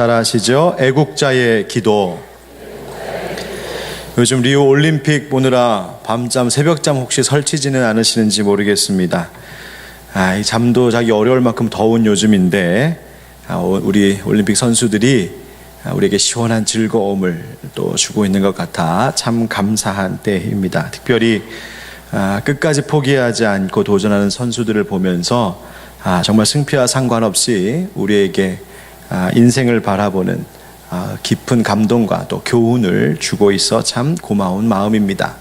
따라하시죠. 애국자의 기도. 요즘 리우 올림픽 보느라 밤잠 새벽잠 혹시 설치지는 않으시는지 모르겠습니다. 이 잠도 자기 어려울 만큼 더운 요즘인데 우리 올림픽 선수들이 우리에게 시원한 즐거움을 또 주고 있는 것 같아 참 감사한 때입니다. 특별히 끝까지 포기하지 않고 도전하는 선수들을 보면서 정말 승패와 상관없이 우리에게 인생을 바라보는 깊은 감동과 또 교훈을 주고 있어 참 고마운 마음입니다.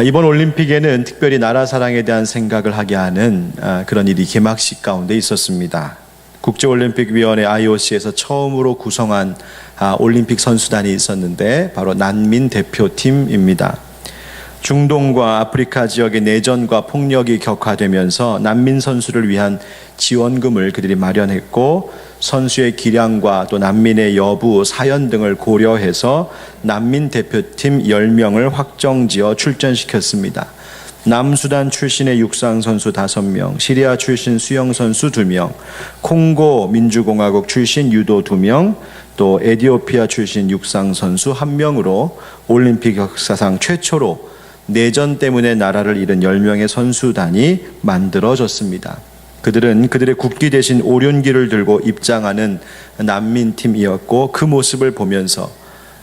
이번 올림픽에는 특별히 나라 사랑에 대한 생각을 하게 하는 그런 일이 개막식 가운데 있었습니다. 국제올림픽위원회 IOC에서 처음으로 구성한 올림픽 선수단이 있었는데 바로 난민 대표팀입니다. 중동과 아프리카 지역의 내전과 폭력이 격화되면서 난민 선수를 위한 지원금을 그들이 마련했고, 선수의 기량과 또 난민의 여부, 사연 등을 고려해서 난민 대표팀 10명을 확정지어 출전시켰습니다. 남수단 출신의 육상 선수 5명, 시리아 출신 수영 선수 2명, 콩고 민주공화국 출신 유도 2명, 또 에티오피아 출신 육상 선수 1명으로 올림픽 역사상 최초로 내전 때문에 나라를 잃은 10명의 선수단이 만들어졌습니다. 그들은 그들의 국기 대신 오륜기를 들고 입장하는 난민팀이었고, 그 모습을 보면서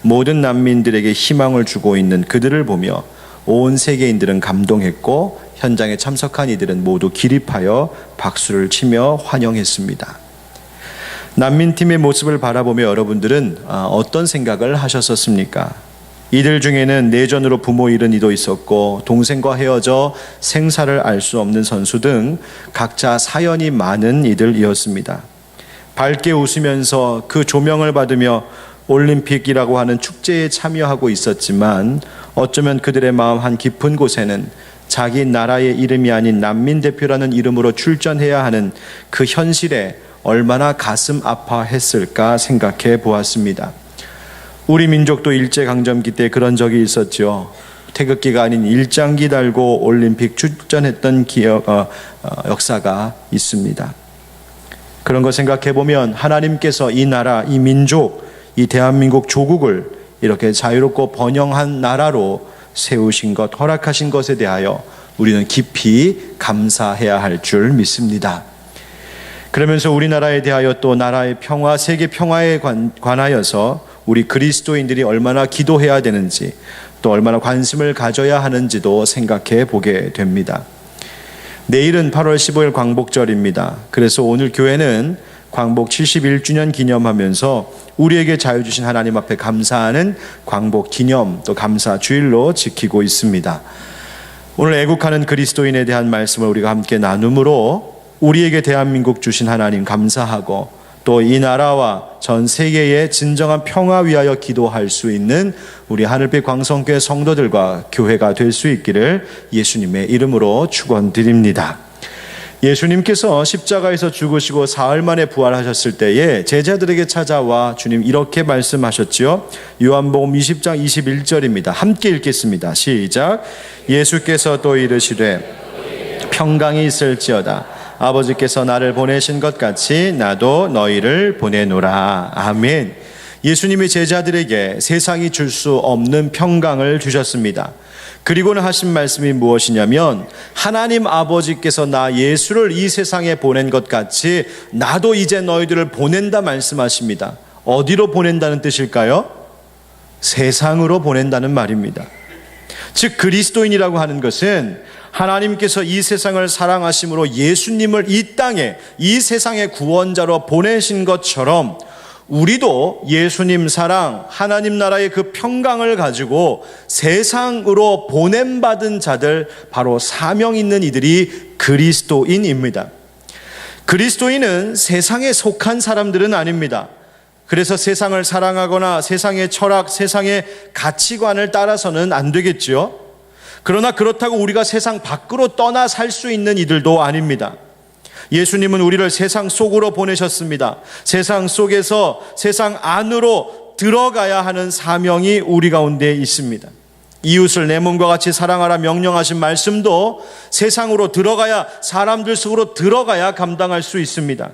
모든 난민들에게 희망을 주고 있는 그들을 보며 온 세계인들은 감동했고, 현장에 참석한 이들은 모두 기립하여 박수를 치며 환영했습니다. 난민팀의 모습을 바라보며 여러분들은 어떤 생각을 하셨었습니까? 이들 중에는 내전으로 부모 잃은 이도 있었고, 동생과 헤어져 생사를 알 수 없는 선수 등 각자 사연이 많은 이들이었습니다. 밝게 웃으면서 그 조명을 받으며 올림픽이라고 하는 축제에 참여하고 있었지만, 어쩌면 그들의 마음 한 깊은 곳에는 자기 나라의 이름이 아닌 난민 대표라는 이름으로 출전해야 하는 그 현실에 얼마나 가슴 아파했을까 생각해 보았습니다. 우리 민족도 일제강점기 때 그런 적이 있었죠. 태극기가 아닌 일장기 달고 올림픽 출전했던 역사가 있습니다. 그런 거 생각해 보면 하나님께서 이 나라, 이 민족, 이 대한민국 조국을 이렇게 자유롭고 번영한 나라로 세우신 것, 허락하신 것에 대하여 우리는 깊이 감사해야 할 줄 믿습니다. 그러면서 우리나라에 대하여 또 나라의 평화, 세계 평화에 관하여서 우리 그리스도인들이 얼마나 기도해야 되는지, 또 얼마나 관심을 가져야 하는지도 생각해 보게 됩니다. 내일은 8월 15일 광복절입니다. 그래서 오늘 교회는 광복 71주년 기념하면서 우리에게 자유 주신 하나님 앞에 감사하는 광복 기념, 또 감사 주일로 지키고 있습니다. 오늘 애국하는 그리스도인에 대한 말씀을 우리가 함께 나눔으로 우리에게 대한민국 주신 하나님 감사하고, 또 이 나라와 전 세계의 진정한 평화 위하여 기도할 수 있는 우리 하늘빛 광성교회 성도들과 교회가 될 수 있기를 예수님의 이름으로 축원드립니다. 예수님께서 십자가에서 죽으시고 사흘 만에 부활하셨을 때에 제자들에게 찾아와 주님 이렇게 말씀하셨지요. 요한복음 20장 21절입니다. 함께 읽겠습니다. 시작. 예수께서 또 이르시되 평강이 있을지어다. 아버지께서 나를 보내신 것 같이 나도 너희를 보내노라. 아멘. 예수님이 제자들에게 세상이 줄 수 없는 평강을 주셨습니다. 그리고는 하신 말씀이 무엇이냐면, 하나님 아버지께서 나 예수를 이 세상에 보낸 것 같이 나도 이제 너희들을 보낸다 말씀하십니다. 어디로 보낸다는 뜻일까요? 세상으로 보낸다는 말입니다. 즉 그리스도인이라고 하는 것은 하나님께서 이 세상을 사랑하심으로 예수님을 이 땅에, 이 세상의 구원자로 보내신 것처럼 우리도 예수님 사랑, 하나님 나라의 그 평강을 가지고 세상으로 보냄받은 자들, 바로 사명 있는 이들이 그리스도인입니다. 그리스도인은 세상에 속한 사람들은 아닙니다. 그래서 세상을 사랑하거나 세상의 철학, 세상의 가치관을 따라서는 안 되겠지요. 그러나 그렇다고 우리가 세상 밖으로 떠나 살 수 있는 이들도 아닙니다. 예수님은 우리를 세상 속으로 보내셨습니다. 세상 속에서 세상 안으로 들어가야 하는 사명이 우리 가운데 있습니다. 이웃을 내 몸과 같이 사랑하라 명령하신 말씀도 세상으로 들어가야, 사람들 속으로 들어가야 감당할 수 있습니다.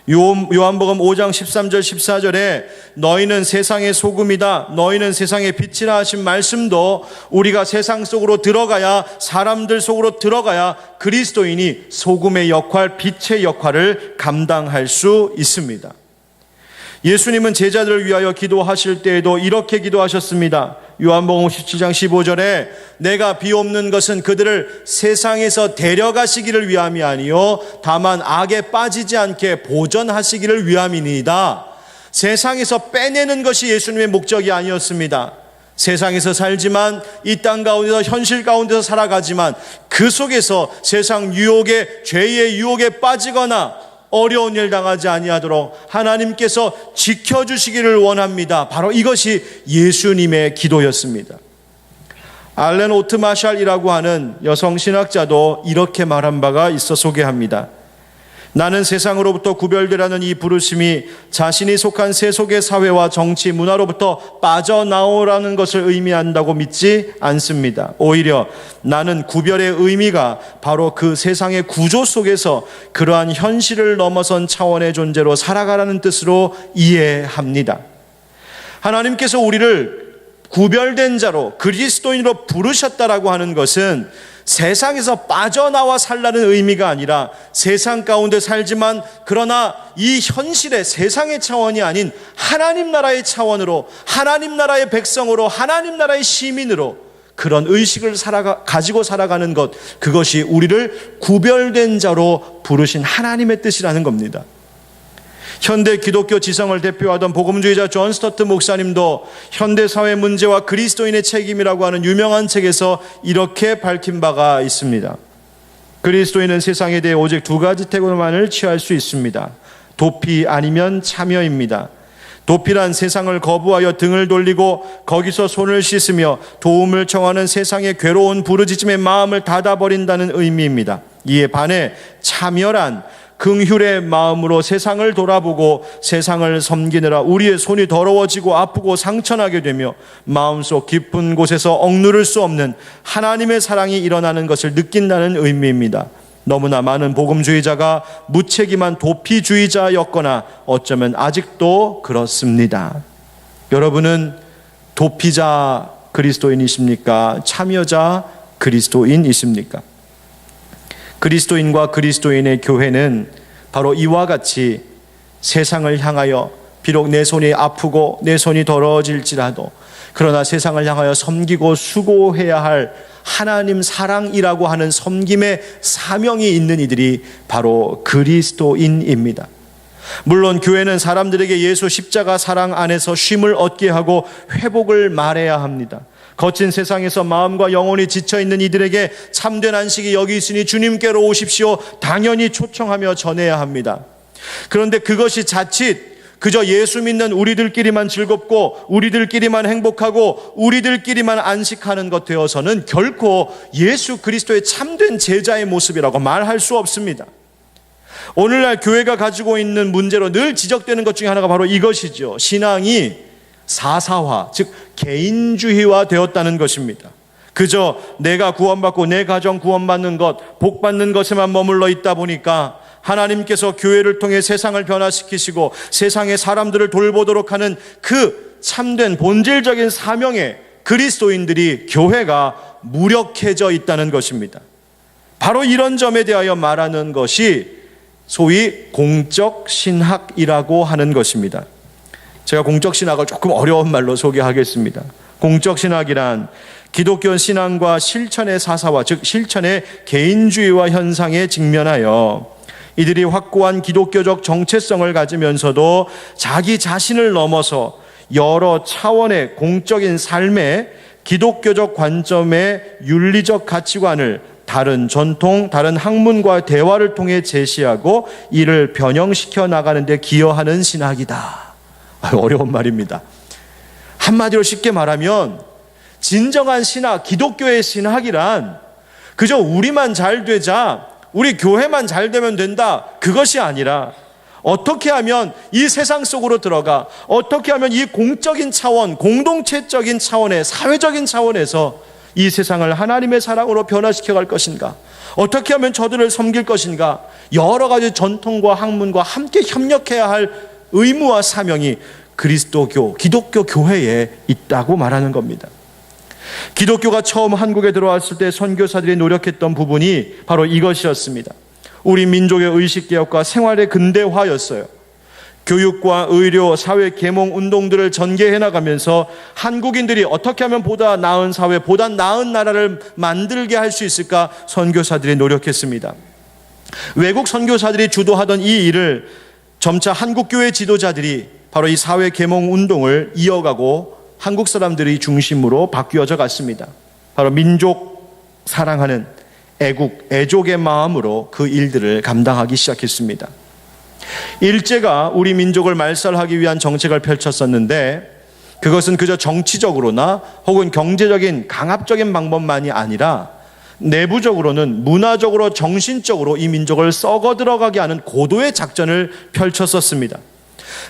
요한복음 5장 13절 14절에 너희는 세상의 소금이다, 너희는 세상의 빛이라 하신 말씀도 우리가 세상 속으로 들어가야, 사람들 속으로 들어가야 그리스도인이 소금의 역할, 빛의 역할을 감당할 수 있습니다. 예수님은 제자들을 위하여 기도하실 때에도 이렇게 기도하셨습니다. 요한복음 17장 15절에 내가 비옵는 것은 그들을 세상에서 데려가시기를 위함이 아니요 다만 악에 빠지지 않게 보전하시기를 위함이니이다. 세상에서 빼내는 것이 예수님의 목적이 아니었습니다. 세상에서 살지만, 이 땅 가운데서, 현실 가운데서 살아가지만 그 속에서 세상 유혹에, 죄의 유혹에 빠지거나 어려운 일 당하지 아니하도록 하나님께서 지켜주시기를 원합니다. 바로 이것이 예수님의 기도였습니다. 알렌 오트마샬이라고 하는 여성 신학자도 이렇게 말한 바가 있어 소개합니다. 나는 세상으로부터 구별되라는 이 부르심이 자신이 속한 세속의 사회와 정치, 문화로부터 빠져나오라는 것을 의미한다고 믿지 않습니다. 오히려 나는 구별의 의미가 바로 그 세상의 구조 속에서 그러한 현실을 넘어선 차원의 존재로 살아가라는 뜻으로 이해합니다. 하나님께서 우리를 구별된 자로, 그리스도인으로 부르셨다라고 하는 것은 세상에서 빠져나와 살라는 의미가 아니라 세상 가운데 살지만 그러나 이 현실의 세상의 차원이 아닌 하나님 나라의 차원으로, 하나님 나라의 백성으로, 하나님 나라의 시민으로 그런 의식을 가지고 살아가는 것, 그것이 우리를 구별된 자로 부르신 하나님의 뜻이라는 겁니다. 현대 기독교 지성을 대표하던 복음주의자 존 스토트 목사님도 현대사회 문제와 그리스도인의 책임이라고 하는 유명한 책에서 이렇게 밝힌 바가 있습니다. 그리스도인은 세상에 대해 오직 두 가지 태도만을 취할 수 있습니다. 도피 아니면 참여입니다. 도피란 세상을 거부하여 등을 돌리고 거기서 손을 씻으며 도움을 청하는 세상의 괴로운 부르짖음의 마음을 닫아버린다는 의미입니다. 이에 반해 참여란 긍휼의 마음으로 세상을 돌아보고 세상을 섬기느라 우리의 손이 더러워지고 아프고 상처나게 되며 마음속 깊은 곳에서 억누를 수 없는 하나님의 사랑이 일어나는 것을 느낀다는 의미입니다. 너무나 많은 복음주의자가 무책임한 도피주의자였거나 어쩌면 아직도 그렇습니다. 여러분은 도피자 그리스도인이십니까? 참여자 그리스도인이십니까? 그리스도인과 그리스도인의 교회는 바로 이와 같이 세상을 향하여 비록 내 손이 아프고 내 손이 더러워질지라도 그러나 세상을 향하여 섬기고 수고해야 할 하나님 사랑이라고 하는 섬김의 사명이 있는 이들이 바로 그리스도인입니다. 물론 교회는 사람들에게 예수 십자가 사랑 안에서 쉼을 얻게 하고 회복을 말해야 합니다. 거친 세상에서 마음과 영혼이 지쳐있는 이들에게 참된 안식이 여기 있으니 주님께로 오십시오 당연히 초청하며 전해야 합니다. 그런데 그것이 자칫 그저 예수 믿는 우리들끼리만 즐겁고 우리들끼리만 행복하고 우리들끼리만 안식하는 것 되어서는 결코 예수 그리스도의 참된 제자의 모습이라고 말할 수 없습니다. 오늘날 교회가 가지고 있는 문제로 늘 지적되는 것 중에 하나가 바로 이것이죠. 신앙이 사사화, 즉 개인주의화 되었다는 것입니다. 그저 내가 구원받고 내 가정 구원받는 것, 복받는 것에만 머물러 있다 보니까 하나님께서 교회를 통해 세상을 변화시키시고 세상의 사람들을 돌보도록 하는 그 참된 본질적인 사명에 그리스도인들이, 교회가 무력해져 있다는 것입니다. 바로 이런 점에 대하여 말하는 것이 소위 공적 신학이라고 하는 것입니다. 제가 공적 신학을 조금 어려운 말로 소개하겠습니다. 공적 신학이란 기독교 신앙과 실천의 사사화, 즉 실천의 개인주의와 현상에 직면하여 이들이 확고한 기독교적 정체성을 가지면서도 자기 자신을 넘어서 여러 차원의 공적인 삶에 기독교적 관점의 윤리적 가치관을 다른 전통, 다른 학문과 대화를 통해 제시하고 이를 변형시켜 나가는 데 기여하는 신학이다. 어려운 말입니다. 한마디로 쉽게 말하면 진정한 신학, 기독교의 신학이란 그저 우리만 잘 되자, 우리 교회만 잘 되면 된다, 그것이 아니라 어떻게 하면 이 세상 속으로 들어가, 어떻게 하면 이 공적인 차원, 공동체적인 차원의, 사회적인 차원에서 이 세상을 하나님의 사랑으로 변화시켜 갈 것인가? 어떻게 하면 저들을 섬길 것인가? 여러 가지 전통과 학문과 함께 협력해야 할 의무와 사명이 그리스도교, 기독교 교회에 있다고 말하는 겁니다. 기독교가 처음 한국에 들어왔을 때 선교사들이 노력했던 부분이 바로 이것이었습니다. 우리 민족의 의식개혁과 생활의 근대화였어요. 교육과 의료, 사회 계몽 운동들을 전개해 나가면서 한국인들이 어떻게 하면 보다 나은 사회, 보다 나은 나라를 만들게 할 수 있을까 선교사들이 노력했습니다. 외국 선교사들이 주도하던 이 일을 점차 한국교회 지도자들이 바로 이 사회 계몽 운동을 이어가고 한국 사람들이 중심으로 바뀌어져 갔습니다. 바로 민족 사랑하는 애국, 애족의 마음으로 그 일들을 감당하기 시작했습니다. 일제가 우리 민족을 말살하기 위한 정책을 펼쳤었는데 그것은 그저 정치적으로나 혹은 경제적인 강압적인 방법만이 아니라 내부적으로는 문화적으로 정신적으로 이 민족을 썩어 들어가게 하는 고도의 작전을 펼쳤었습니다.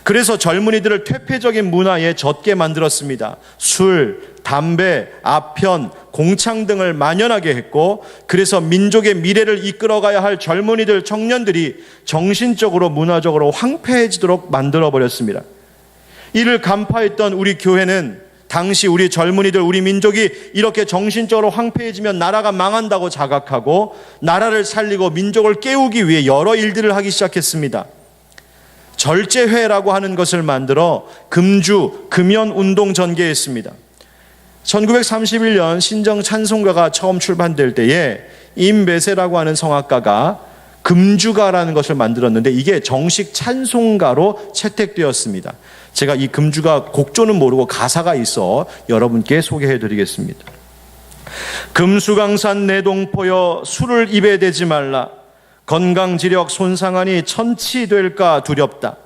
그래서 젊은이들을 퇴폐적인 문화에 젖게 만들었습니다. 술, 담배, 아편, 공창 등을 만연하게 했고 그래서 민족의 미래를 이끌어가야 할 젊은이들, 청년들이 정신적으로 문화적으로 황폐해지도록 만들어버렸습니다. 이를 간파했던 우리 교회는 당시 우리 젊은이들, 우리 민족이 이렇게 정신적으로 황폐해지면 나라가 망한다고 자각하고 나라를 살리고 민족을 깨우기 위해 여러 일들을 하기 시작했습니다. 절제회라고 하는 것을 만들어 금주, 금연 운동 전개했습니다. 1931년 신정 찬송가가 처음 출판될 때에 임베세라고 하는 성악가가 금주가라는 것을 만들었는데 이게 정식 찬송가로 채택되었습니다. 제가 이 금주가 곡조는 모르고 가사가 있어 여러분께 소개해 드리겠습니다. 금수강산 내동포여 술을 입에 대지 말라. 건강지력 손상하니 천치될까 두렵다.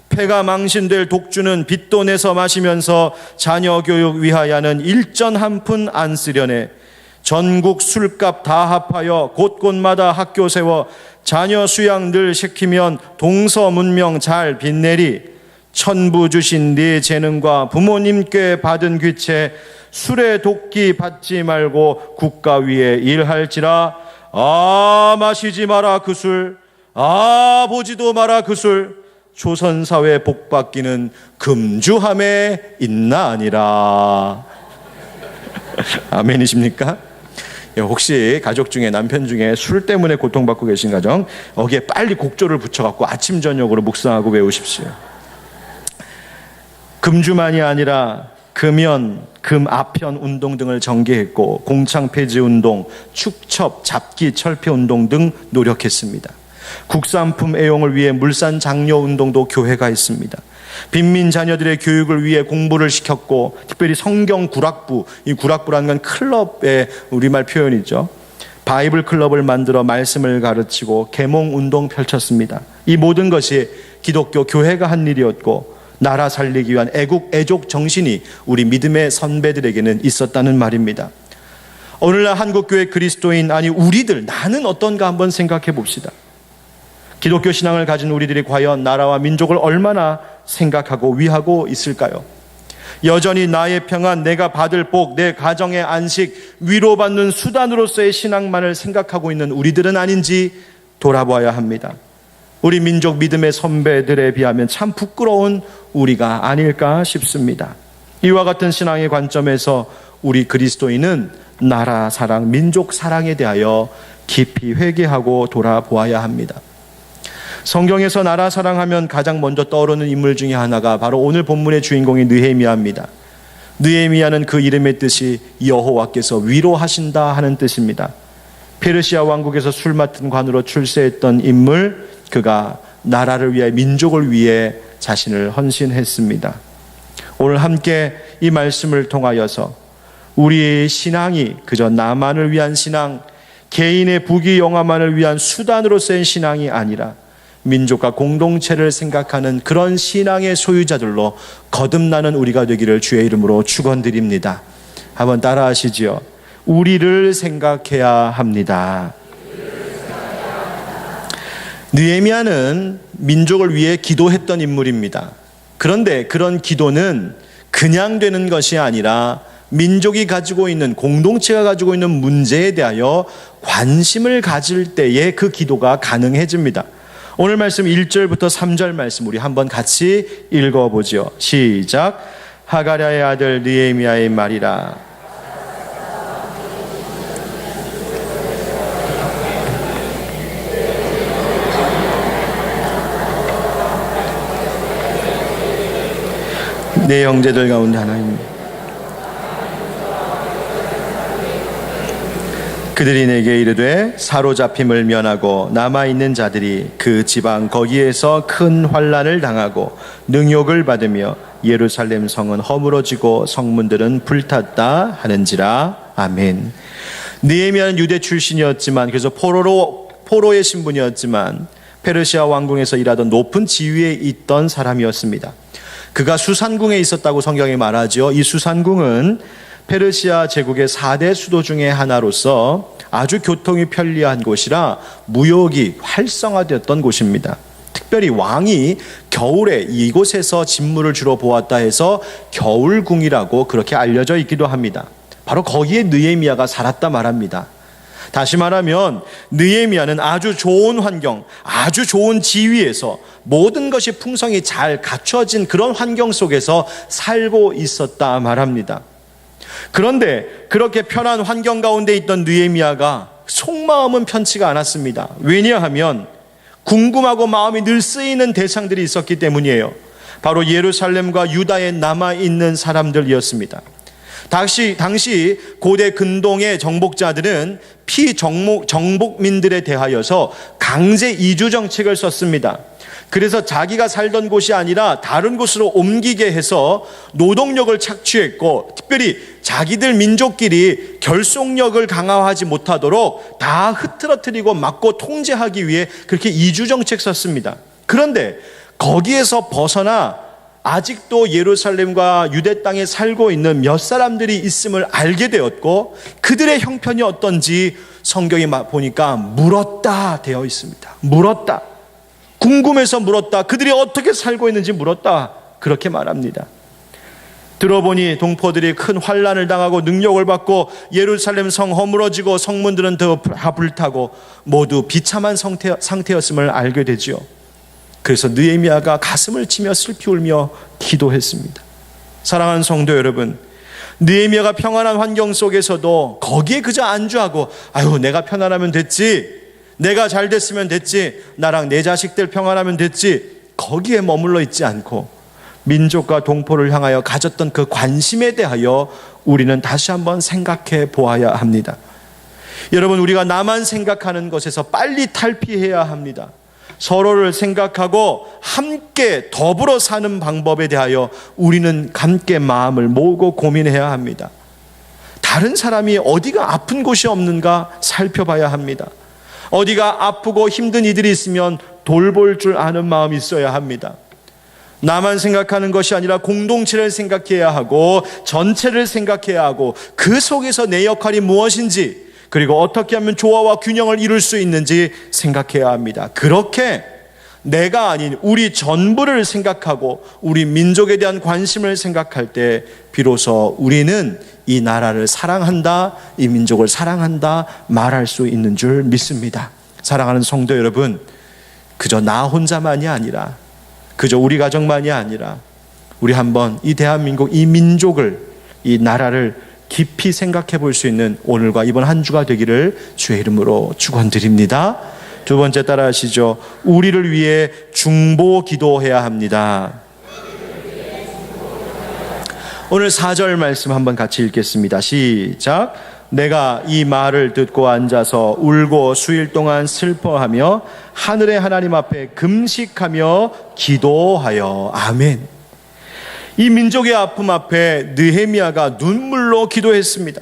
폐가 망신될 독주는 빚도 내서 마시면서 자녀 교육 위하여는 일전 한 푼 안 쓰려네. 전국 술값 다 합하여 곳곳마다 학교 세워 자녀 수양 늘 시키면 동서 문명 잘 빛내리. 천부 주신 네 재능과 부모님께 받은 귀체 술에 돕기 받지 말고 국가 위에 일할지라. 아 마시지 마라 그 술, 아 보지도 마라 그 술. 조선사회 복받기는 금주함에 있나 아니라. 아멘이십니까? 혹시 가족 중에 남편 중에 술 때문에 고통받고 계신 가정 거기에 빨리 곡조를 붙여갖고 아침 저녁으로 묵상하고 외우십시오. 금주만이 아니라 금연, 금아편 운동 등을 전개했고 공창 폐지 운동, 축첩, 잡기, 철폐 운동 등 노력했습니다. 국산품 애용을 위해 물산 장려 운동도 교회가 했습니다. 빈민 자녀들의 교육을 위해 공부를 시켰고 특별히 성경 구락부, 이 구락부라는 건 클럽의 우리말 표현이죠. 바이블 클럽을 만들어 말씀을 가르치고 계몽 운동 펼쳤습니다. 이 모든 것이 기독교 교회가 한 일이었고 나라 살리기 위한 애국, 애족 정신이 우리 믿음의 선배들에게는 있었다는 말입니다. 오늘날 한국교회 그리스도인, 아니 우리들, 나는 어떤가 한번 생각해 봅시다. 기독교 신앙을 가진 우리들이 과연 나라와 민족을 얼마나 생각하고 위하고 있을까요? 여전히 나의 평안, 내가 받을 복, 내 가정의 안식, 위로받는 수단으로서의 신앙만을 생각하고 있는 우리들은 아닌지 돌아보아야 합니다. 우리 민족 믿음의 선배들에 비하면 참 부끄러운 우리가 아닐까 싶습니다. 이와 같은 신앙의 관점에서 우리 그리스도인은 나라 사랑, 민족 사랑에 대하여 깊이 회개하고 돌아보아야 합니다. 성경에서 나라 사랑하면 가장 먼저 떠오르는 인물 중에 하나가 바로 오늘 본문의 주인공인 느헤미야입니다. 느헤미야는 그 이름의 뜻이 여호와께서 위로하신다 하는 뜻입니다. 페르시아 왕국에서 술 맡은 관으로 출세했던 인물, 그가 나라를 위해, 민족을 위해 자신을 헌신했습니다. 오늘 함께 이 말씀을 통하여서 우리의 신앙이 그저 나만을 위한 신앙, 개인의 부귀영화만을 위한 수단으로서의 신앙이 아니라 민족과 공동체를 생각하는 그런 신앙의 소유자들로 거듭나는 우리가 되기를 주의 이름으로 축원드립니다. 한번 따라하시지요. 우리를 생각해야 합니다. 느헤미야는 민족을 위해 기도했던 인물입니다. 그런데 그런 기도는 그냥 되는 것이 아니라 민족이 가지고 있는, 공동체가 가지고 있는 문제에 대하여 관심을 가질 때에 그 기도가 가능해집니다. 오늘 말씀 1절부터 3절 말씀 우리 한번 같이 읽어보죠. 시작. 하가랴의 아들 느헤미야의 말이라. 내 형제들 가운데 하나입니다. 그들이 내게 이르되 사로잡힘을 면하고 남아있는 자들이 그 지방 거기에서 큰 환난을 당하고 능욕을 받으며 예루살렘 성은 허물어지고 성문들은 불탔다 하는지라. 아멘. 느헤미야는 유대 출신이었지만, 그래서 포로의 신분이었지만 페르시아 왕궁에서 일하던 높은 지위에 있던 사람이었습니다. 그가 수산궁에 있었다고 성경이 말하죠. 이 수산궁은 페르시아 제국의 4대 수도 중에 하나로서 아주 교통이 편리한 곳이라 무역이 활성화되었던 곳입니다. 특별히 왕이 겨울에 이곳에서 진물을 주로 보았다 해서 겨울궁이라고 그렇게 알려져 있기도 합니다. 바로 거기에 느헤미야가 살았다 말합니다. 다시 말하면 느헤미야는 아주 좋은 환경, 아주 좋은 지위에서 모든 것이 풍성히 잘 갖춰진 그런 환경 속에서 살고 있었다 말합니다. 그런데 그렇게 편한 환경 가운데 있던 느헤미야가 속마음은 편치가 않았습니다. 왜냐하면 궁금하고 마음이 늘 쓰이는 대상들이 있었기 때문이에요. 바로 예루살렘과 유다에 남아있는 사람들이었습니다. 당시 고대 근동의 정복자들은 피정복민들에 대하여서 강제 이주 정책을 썼습니다. 그래서 자기가 살던 곳이 아니라 다른 곳으로 옮기게 해서 노동력을 착취했고, 특별히 자기들 민족끼리 결속력을 강화하지 못하도록 다 흐트러뜨리고 막고 통제하기 위해 그렇게 이주 정책 썼습니다. 그런데 거기에서 벗어나 아직도 예루살렘과 유대 땅에 살고 있는 몇 사람들이 있음을 알게 되었고, 그들의 형편이 어떤지 성경이 보니까 물었다 되어 있습니다. 물었다. 궁금해서 물었다. 그들이 어떻게 살고 있는지 물었다. 그렇게 말합니다. 들어보니 동포들이 큰 환난을 당하고 능욕을 받고 예루살렘 성 허물어지고 성문들은 다 불타고 모두 비참한 상태였음을 알게 되지요. 그래서 느헤미야가 가슴을 치며 슬피 울며 기도했습니다. 사랑하는 성도 여러분, 느헤미야가 평안한 환경 속에서도 거기에 그저 안주하고 내가 편안하면 됐지, 내가 잘 됐으면 됐지, 나랑 내 자식들 평안하면 됐지, 거기에 머물러 있지 않고 민족과 동포를 향하여 가졌던 그 관심에 대하여 우리는 다시 한번 생각해 보아야 합니다. 여러분, 우리가 나만 생각하는 것에서 빨리 탈피해야 합니다. 서로를 생각하고 함께 더불어 사는 방법에 대하여 우리는 함께 마음을 모으고 고민해야 합니다. 다른 사람이 어디가 아픈 곳이 없는가 살펴봐야 합니다. 어디가 아프고 힘든 이들이 있으면 돌볼 줄 아는 마음이 있어야 합니다. 나만 생각하는 것이 아니라 공동체를 생각해야 하고 전체를 생각해야 하고 그 속에서 내 역할이 무엇인지, 그리고 어떻게 하면 조화와 균형을 이룰 수 있는지 생각해야 합니다. 그렇게 내가 아닌 우리 전부를 생각하고 우리 민족에 대한 관심을 생각할 때 비로소 우리는 이 나라를 사랑한다, 이 민족을 사랑한다 말할 수 있는 줄 믿습니다. 사랑하는 성도 여러분, 그저 나 혼자만이 아니라, 그저 우리 가정만이 아니라 우리 한번 이 대한민국, 이 민족을, 이 나라를 깊이 생각해 볼 수 있는 오늘과 이번 한 주가 되기를 주의 이름으로 축원드립니다. 두 번째 따라 하시죠. 우리를 위해 중보 기도해야 합니다. 오늘 4절 말씀 한번 같이 읽겠습니다. 시작. 내가 이 말을 듣고 앉아서 울고 수일 동안 슬퍼하며 하늘의 하나님 앞에 금식하며 기도하여. 아멘. 이 민족의 아픔 앞에 느헤미야가 눈물로 기도했습니다.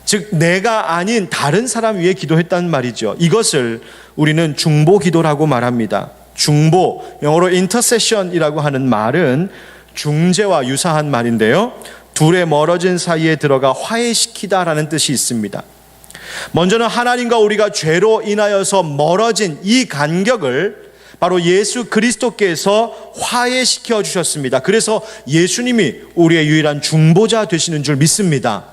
즉 내가 아닌 다른 사람 위해 기도했다는 말이죠. 이것을 우리는 중보 기도라고 말합니다. 중보, 영어로 intercession이라고 하는 말은 중재와 유사한 말인데요, 둘의 멀어진 사이에 들어가 화해시키다라는 뜻이 있습니다. 먼저는 하나님과 우리가 죄로 인하여서 멀어진 이 간격을 바로 예수 그리스도께서 화해시켜 주셨습니다. 그래서 예수님이 우리의 유일한 중보자 되시는 줄 믿습니다.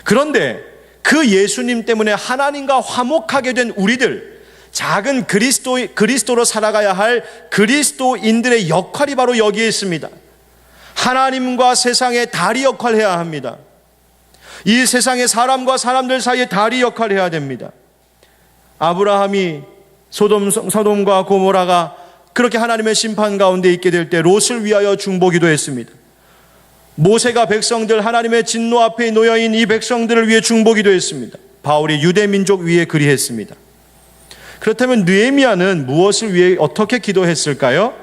그런데 그 예수님 때문에 하나님과 화목하게 된 우리들, 작은 그리스도로 살아가야 할 그리스도인들의 역할이 바로 여기에 있습니다. 하나님과 세상의 다리 역할을 해야 합니다. 이 세상의 사람과 사람들 사이에 다리 역할을 해야 됩니다. 아브라함이 소돔과 고모라가 그렇게 하나님의 심판 가운데 있게 될 때 롯을 위하여 중보기도 했습니다. 모세가 백성들, 하나님의 진노 앞에 놓여있는 이 백성들을 위해 중보기도 했습니다. 바울이 유대 민족 위에 그리했습니다. 그렇다면 느헤미야는 무엇을 위해 어떻게 기도했을까요?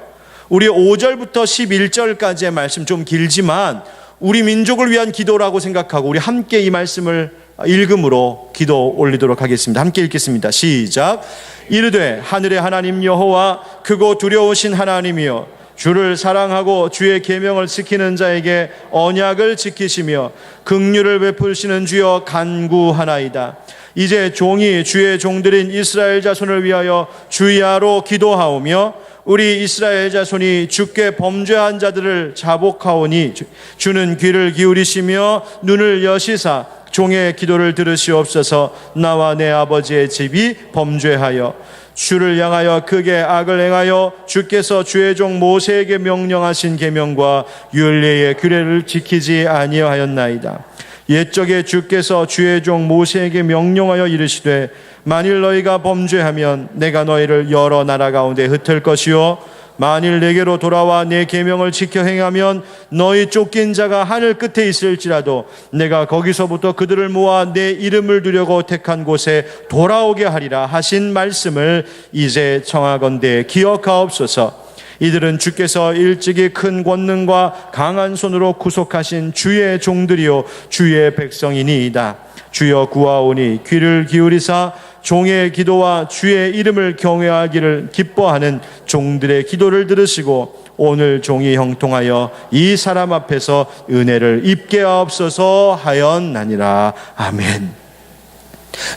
우리 5절부터 11절까지의 말씀 좀 길지만 우리 민족을 위한 기도라고 생각하고 우리 함께 이 말씀을 읽음으로 기도 올리도록 하겠습니다. 함께 읽겠습니다. 시작. 이르되 하늘의 하나님 여호와 크고 두려우신 하나님이여, 주를 사랑하고 주의 계명을 지키는 자에게 언약을 지키시며 긍휼을 베푸시는 주여 간구하나이다. 이제 종이 주의 종들인 이스라엘 자손을 위하여 주야로 기도하오며 우리 이스라엘 자손이 주께 범죄한 자들을 자복하오니 주는 귀를 기울이시며 눈을 여시사 종의 기도를 들으시옵소서. 나와 내 아버지의 집이 범죄하여 주를 향하여 크게 악을 행하여 주께서 주의 종 모세에게 명령하신 계명과 율례의 규례를 지키지 아니하였나이다. 옛적에 주께서 주의 종 모세에게 명령하여 이르시되 만일 너희가 범죄하면 내가 너희를 여러 나라 가운데 흩을 것이요 만일 내게로 돌아와 내 계명을 지켜 행하면 너희 쫓긴 자가 하늘 끝에 있을지라도 내가 거기서부터 그들을 모아 내 이름을 두려고 택한 곳에 돌아오게 하리라 하신 말씀을 이제 청하건대 기억하옵소서. 이들은 주께서 일찍이 큰 권능과 강한 손으로 구속하신 주의 종들이요 주의 백성이니이다. 주여 구하오니 귀를 기울이사 종의 기도와 주의 이름을 경외하기를 기뻐하는 종들의 기도를 들으시고 오늘 종이 형통하여 이 사람 앞에서 은혜를 입게 하옵소서 하였나니라. 아멘.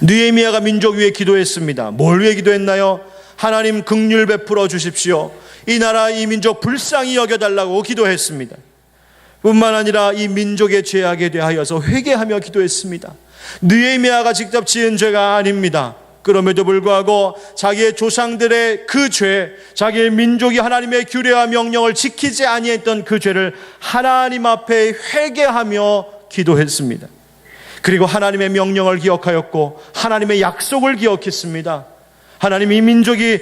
느헤미야가 민족 위에 기도했습니다. 뭘 위해 기도했나요? 하나님 긍휼 베풀어 주십시오. 이 나라 이 민족 불쌍히 여겨달라고 기도했습니다. 뿐만 아니라 이 민족의 죄악에 대하여서 회개하며 기도했습니다. 느헤미야가 직접 지은 죄가 아닙니다. 그럼에도 불구하고 자기의 조상들의 그 죄, 자기의 민족이 하나님의 규례와 명령을 지키지 아니했던 그 죄를 하나님 앞에 회개하며 기도했습니다. 그리고 하나님의 명령을 기억하였고 하나님의 약속을 기억했습니다. 하나님 이 민족이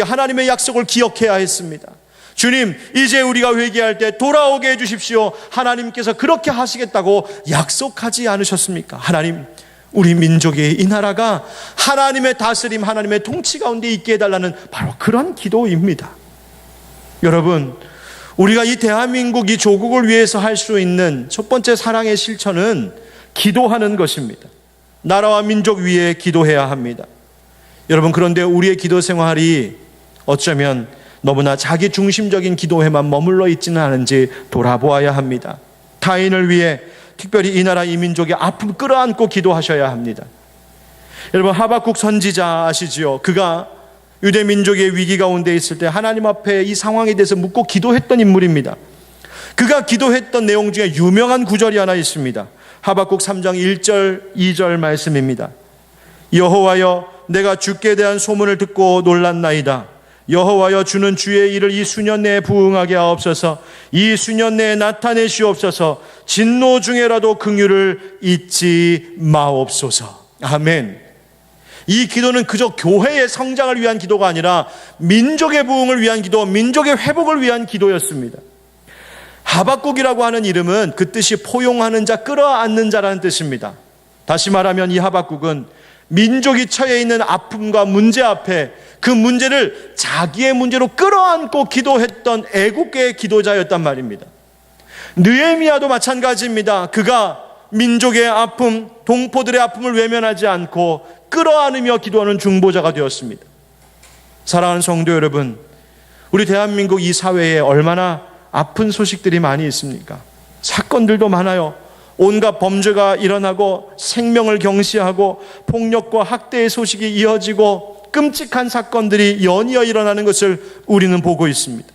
하나님의 약속을 기억해야 했습니다. 주님, 이제 우리가 회개할 때 돌아오게 해주십시오. 하나님께서 그렇게 하시겠다고 약속하지 않으셨습니까? 하나님, 우리 민족의 이 나라가 하나님의 다스림, 하나님의 통치 가운데 있게 해달라는 바로 그런 기도입니다. 여러분, 우리가 이 대한민국, 이 조국을 위해서 할 수 있는 첫 번째 사랑의 실천은 기도하는 것입니다. 나라와 민족 위에 기도해야 합니다. 여러분, 그런데 우리의 기도 생활이 어쩌면 너무나 자기 중심적인 기도에만 머물러 있지는 않은지 돌아보아야 합니다. 타인을 위해 특별히 이 나라 이 민족의 아픔 끌어안고 기도하셔야 합니다. 여러분, 하박국 선지자 아시지요? 그가 유대 민족의 위기 가운데 있을 때 하나님 앞에 이 상황에 대해서 묻고 기도했던 인물입니다. 그가 기도했던 내용 중에 유명한 구절이 하나 있습니다. 하박국 3장 1절 2절 말씀입니다. 여호와여, 내가 주께 대한 소문을 듣고 놀랐나이다. 여호와여, 주는 주의 일을 이 수년 내에 부응하게 하옵소서. 이 수년 내에 나타내시옵소서. 진노 중에라도 긍휼을 잊지 마옵소서. 아멘. 이 기도는 그저 교회의 성장을 위한 기도가 아니라 민족의 부흥을 위한 기도, 민족의 회복을 위한 기도였습니다. 하박국이라고 하는 이름은 그 뜻이 포용하는 자, 끌어안는 자라는 뜻입니다. 다시 말하면 이 하박국은 민족이 처해 있는 아픔과 문제 앞에 그 문제를 자기의 문제로 끌어안고 기도했던 애국계의 기도자였단 말입니다. 느헤미야도 마찬가지입니다. 그가 민족의 아픔, 동포들의 아픔을 외면하지 않고 끌어안으며 기도하는 중보자가 되었습니다. 사랑하는 성도 여러분, 우리 대한민국 이 사회에 얼마나 아픈 소식들이 많이 있습니까? 사건들도 많아요. 온갖 범죄가 일어나고 생명을 경시하고 폭력과 학대의 소식이 이어지고 끔찍한 사건들이 연이어 일어나는 것을 우리는 보고 있습니다.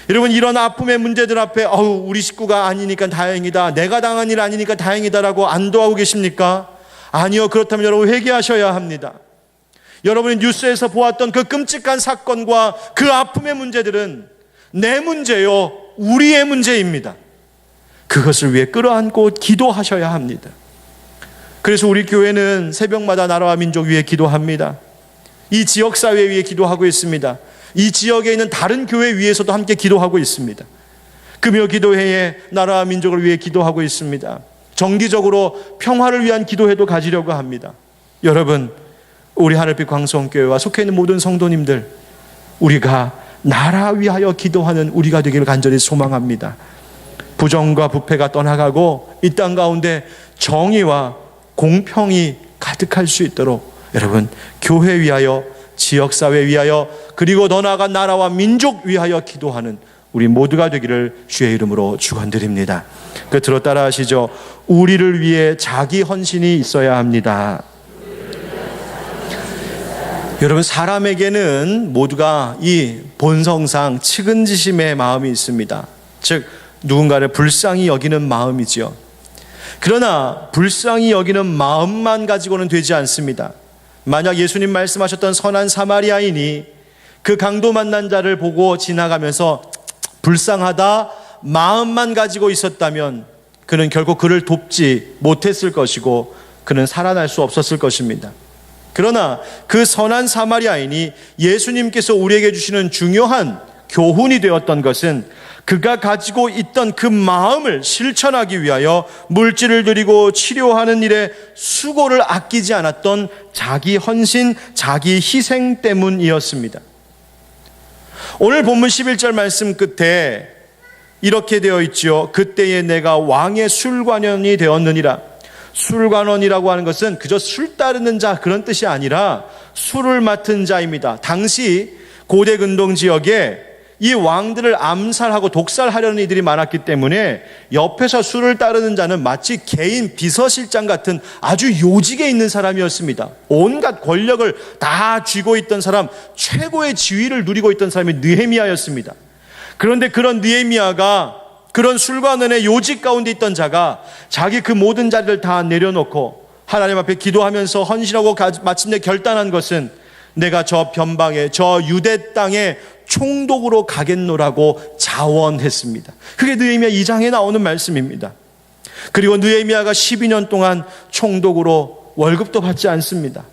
여러분, 이런 아픔의 문제들 앞에 우리 식구가 아니니까 다행이다, 내가 당한 일 아니니까 다행이다라고 안도하고 계십니까? 아니요. 그렇다면 여러분 회개하셔야 합니다. 여러분이 뉴스에서 보았던 그 끔찍한 사건과 그 아픔의 문제들은 내 문제요, 우리의 문제입니다. 그것을 위해 끌어안고 기도하셔야 합니다. 그래서 우리 교회는 새벽마다 나라와 민족 위해 기도합니다. 이 지역사회 위해 기도하고 있습니다. 이 지역에 있는 다른 교회 위에서도 함께 기도하고 있습니다. 금요 기도회에 나라와 민족을 위해 기도하고 있습니다. 정기적으로 평화를 위한 기도회도 가지려고 합니다. 여러분, 우리 하늘빛 광성교회와 속해 있는 모든 성도님들, 우리가 나라 위하여 기도하는 우리가 되기를 간절히 소망합니다. 부정과 부패가 떠나가고 이 땅 가운데 정의와 공평이 가득할 수 있도록 여러분, 교회 위하여, 지역사회 위하여, 그리고 더 나아가 나라와 민족 위하여 기도하는 우리 모두가 되기를 주의 이름으로 축원드립니다. 끝으로 따라하시죠. 우리를 위해 자기 헌신이 있어야 합니다. 여러분, 사람에게는 모두가 이 본성상 측은지심의 마음이 있습니다. 즉 누군가를 불쌍히 여기는 마음이지요. 그러나 불쌍히 여기는 마음만 가지고는 되지 않습니다. 만약 예수님 말씀하셨던 선한 사마리아인이 그 강도 만난 자를 보고 지나가면서 불쌍하다 마음만 가지고 있었다면 그는 결국 그를 돕지 못했을 것이고 그는 살아날 수 없었을 것입니다. 그러나 그 선한 사마리아인이 예수님께서 우리에게 주시는 중요한 교훈이 되었던 것은 그가 가지고 있던 그 마음을 실천하기 위하여 물질을 드리고 치료하는 일에 수고를 아끼지 않았던 자기 헌신, 자기 희생 때문이었습니다. 오늘 본문 11절 말씀 끝에 이렇게 되어 있죠. 그때에 내가 왕의 술관원이 되었느니라. 술관원이라고 하는 것은 그저 술 따르는 자 그런 뜻이 아니라 술을 맡은 자입니다. 당시 고대 근동 지역에 이 왕들을 암살하고 독살하려는 이들이 많았기 때문에 옆에서 술을 따르는 자는 마치 개인 비서실장 같은 아주 요직에 있는 사람이었습니다. 온갖 권력을 다 쥐고 있던 사람, 최고의 지위를 누리고 있던 사람이 느헤미야였습니다. 그런데 그런 느헤미야가 그런 술관원의 요직 가운데 있던 자가 자기 그 모든 자리를 다 내려놓고 하나님 앞에 기도하면서 헌신하고 마침내 결단한 것은 내가 저 변방에, 저 유대 땅에 총독으로 가겠노라고 자원했습니다. 그게 느헤미야 2장에 나오는 말씀입니다. 그리고 느헤미야가 12년 동안 총독으로 월급도 받지 않습니다.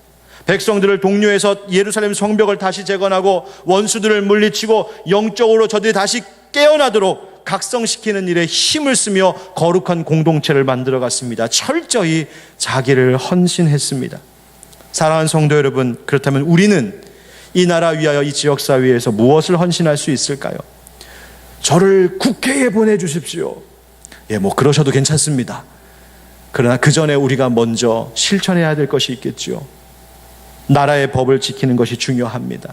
백성들을 독려해서 예루살렘 성벽을 다시 재건하고 원수들을 물리치고 영적으로 저들이 다시 깨어나도록 각성시키는 일에 힘을 쓰며 거룩한 공동체를 만들어갔습니다. 철저히 자기를 헌신했습니다. 사랑하는 성도 여러분, 그렇다면 우리는 이 나라 위하여 이 지역사회에서 무엇을 헌신할 수 있을까요? 저를 국회에 보내주십시오. 그러셔도 괜찮습니다. 그러나 그 전에 우리가 먼저 실천해야 될 것이 있겠죠. 나라의 법을 지키는 것이 중요합니다.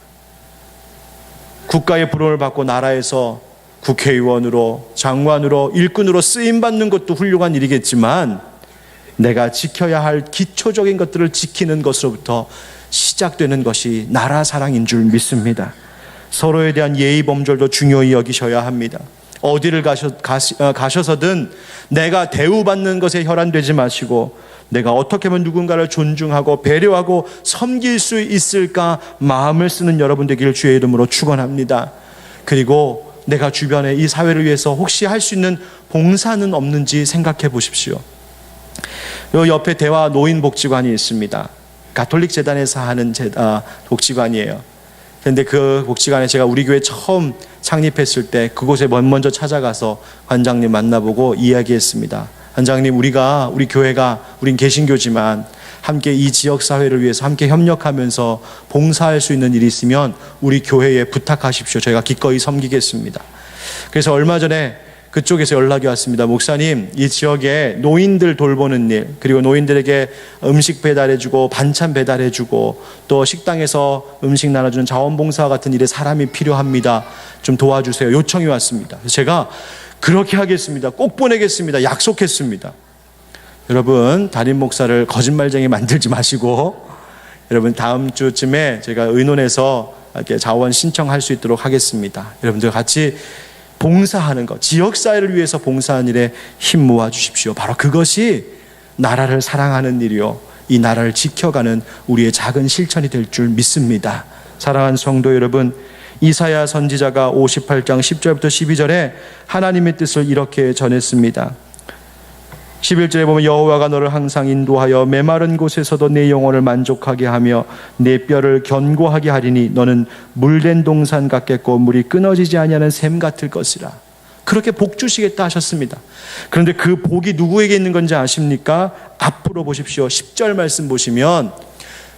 국가의 부름을 받고 나라에서 국회의원으로, 장관으로, 일꾼으로 쓰임받는 것도 훌륭한 일이겠지만 내가 지켜야 할 기초적인 것들을 지키는 것으로부터 시작되는 것이 나라 사랑인 줄 믿습니다. 서로에 대한 예의 범절도 중요히 여기셔야 합니다. 어디를 가셔서든 내가 대우받는 것에 혈안되지 마시고 내가 어떻게 하면 누군가를 존중하고 배려하고 섬길 수 있을까 마음을 쓰는 여러분 되기를 주의 이름으로 축원합니다. 그리고 내가 주변에 이 사회를 위해서 혹시 할 수 있는 봉사는 없는지 생각해 보십시오. 요 옆에 대화 노인복지관이 있습니다. 가톨릭 재단에서 하는 복지관이에요. 그런데 그 복지관에 제가 우리 교회 처음 창립했을 때 그곳에 먼저 찾아가서 관장님 만나보고 이야기했습니다. 관장님, 우리 교회가, 우린 개신교지만 함께 이 지역사회를 위해서 함께 협력하면서 봉사할 수 있는 일이 있으면 우리 교회에 부탁하십시오. 저희가 기꺼이 섬기겠습니다. 그래서 얼마 전에 그쪽에서 연락이 왔습니다. 목사님, 이 지역에 노인들 돌보는 일, 그리고 노인들에게 음식 배달해주고 반찬 배달해주고 또 식당에서 음식 나눠주는 자원봉사와 같은 일에 사람이 필요합니다. 좀 도와주세요. 요청이 왔습니다. 제가 그렇게 하겠습니다. 꼭 보내겠습니다. 약속했습니다. 여러분, 담임 목사를 거짓말쟁이 만들지 마시고 여러분 다음 주쯤에 제가 의논해서 이렇게 자원 신청할 수 있도록 하겠습니다. 여러분들 같이 봉사하는 것, 지역사회를 위해서 봉사하는 일에 힘 모아 주십시오. 바로 그것이 나라를 사랑하는 일이요, 이 나라를 지켜가는 우리의 작은 실천이 될 줄 믿습니다. 사랑하는 성도 여러분, 이사야 선지자가 58장 10절부터 12절에 하나님의 뜻을 이렇게 전했습니다. 11절에 보면 여호와가 너를 항상 인도하여 메마른 곳에서도 내 영혼을 만족하게 하며 내 뼈를 견고하게 하리니 너는 물된 동산 같겠고 물이 끊어지지 아니하는 샘 같을 것이라. 그렇게 복 주시겠다 하셨습니다. 그런데 그 복이 누구에게 있는 건지 아십니까? 앞으로 보십시오. 10절 말씀 보시면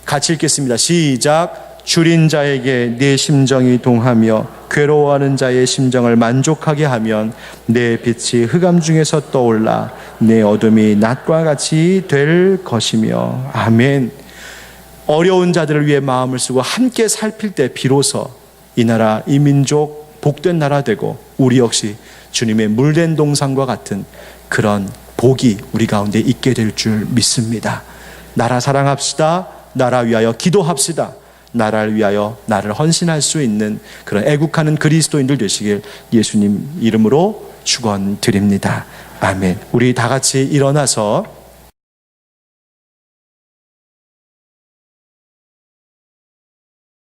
같이 읽겠습니다. 시작. 줄인 자에게 내 심정이 동하며 괴로워하는 자의 심정을 만족하게 하면 내 빛이 흑암 중에서 떠올라 내 어둠이 낮과 같이 될 것이며. 아멘. 어려운 자들을 위해 마음을 쓰고 함께 살필 때 비로소 이 나라, 이 민족 복된 나라 되고 우리 역시 주님의 물된 동산과 같은 그런 복이 우리 가운데 있게 될 줄 믿습니다. 나라 사랑합시다. 나라 위하여 기도합시다. 나라를 위하여 나를 헌신할 수 있는 그런 애국하는 그리스도인들 되시길 예수님 이름으로 축원드립니다. 아멘. 우리 다 같이 일어나서